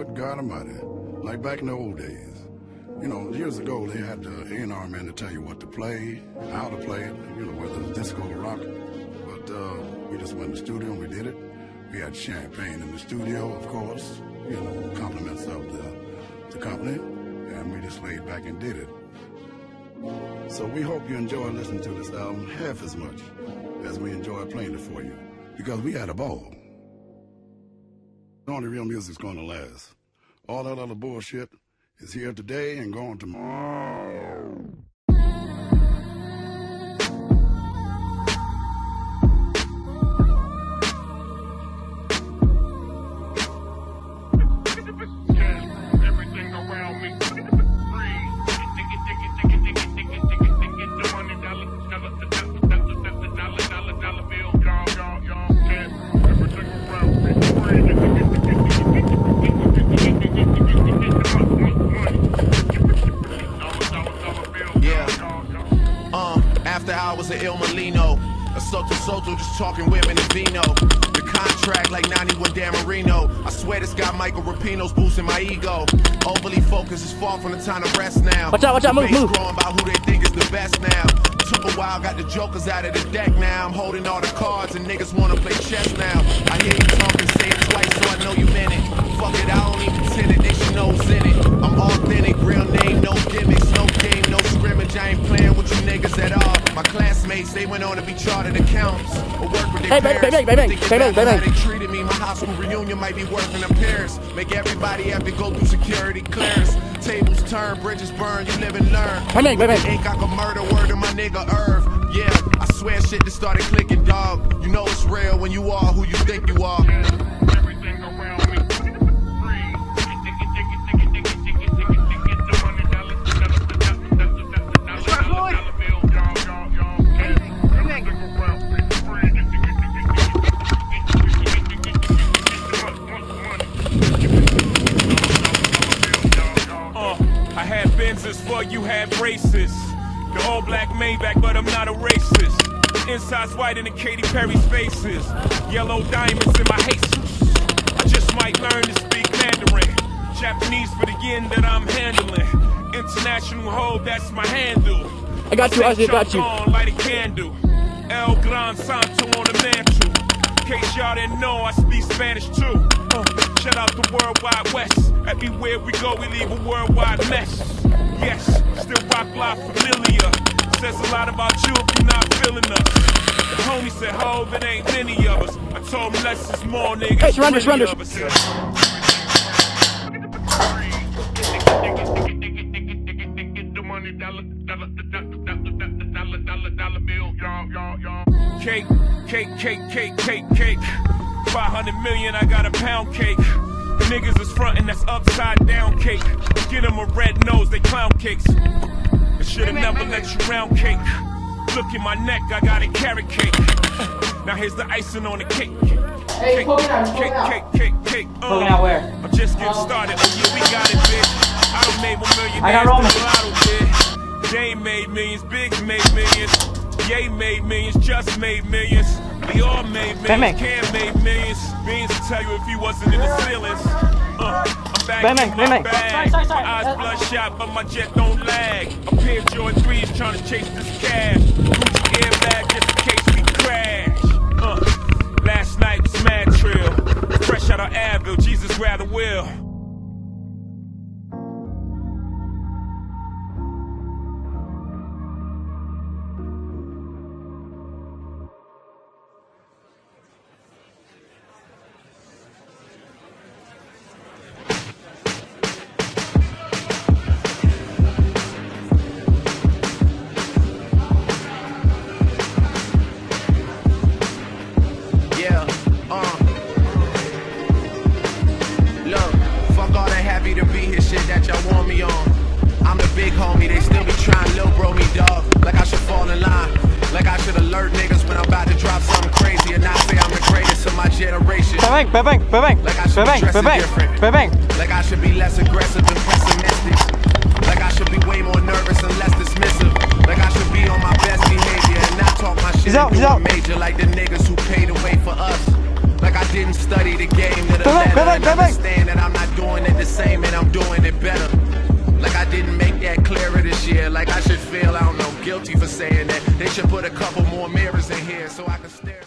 good God Almighty, like back in the old days. You know, years ago, they had the A&R man to tell you what to play, how to play it, you know, whether it's disco or rock. But we just went in the studio and we did it. We had champagne in the studio, of course, you know, compliments of the company, and we just laid back and did it. So we hope you enjoy listening to this album half as much as we enjoy playing it for you, because we had a ball. Only real music's gonna last. All that other bullshit is here today and gone tomorrow. After hours of Il Molino, a Soto just talking women and vino. The contract like 91 Dan Marino. I swear this guy Michael Rapino's boosting my ego. Overly focused is far from the time to rest now. Watch out, move. Growing about who they think is the best now. Took a while, got the jokers out of the deck now. I'm holding all the cards and niggas wanna play chess now. I hear you talking, say it twice so I know you meant it. Fuck it, I don't even pretend it, they should know who's in it. I'm authentic, real name, no gimmicks, no game, no scrimmage. I ain't playing with you niggas at all. My classmates, they went on to be chartered accountants or work with their parents. They treated me, my high school reunion might be worth an appearance. Make everybody have to go through security clearance. Tables turn, bridges burn, you live and learn. Ain't got a murder word to my nigga Irv. Yeah, I swear shit just started clicking, dog. You know it's real when you are who you think you are. Everything around me. I had Benzes for you had braces. The all black Maybach, but I'm not a racist. The inside's whiter than Katy Perry's faces. Yellow diamonds in my Jesus. I just might learn to speak Mandarin. Japanese for the yen that I'm handling. International hold, that's my handle. I got you, I got you. Light a candle. El Gran Santo on the mantle. In case y'all didn't know, I speak Spanish too. Shout out the World Wide West. Everywhere we go, we leave a worldwide mess. Yes, still rock live familiar. Says a lot about you if you're not feeling us. The homie said, "Hov, it ain't many of us." I told him less is more, niggas. Hey, surrender. Cake. 500 million, I got a pound cake. Niggas is frontin', that's upside down cake. Get them a red nose, they clown cakes. I should've never let you round cake. Look at my neck, I got a carrot cake. Now here's the icing on the cake. Hey, Cake. Poking out where? I'm just getting started. Oh yeah, we got it, bitch. I done made $1 million. I got Roman. Dame made millions, Biggs made millions. Ye made millions, just made millions. We all made millions, Cam made millions. Beans to tell you if he wasn't in the ceilings. I'm back in my bag. Sorry. My eyes bloodshot, but my jet don't lag. A pair of Jordan 3s trying to chase this cash. Gucci airbag just in case we crash. Last night was mad trill. Fresh out of Advil, Jesus rather will. Bebeng. Like I should be less aggressive and pessimistic. Like I should be way more nervous and less dismissive. Like I should be on my best behavior and not talk my shit and do it major like the niggas who paid the way for us. Like I didn't study the game that understand that I'm not doing it should feel, I don't know, guilty for saying that. They should put a couple more mirrors in here so I can stare.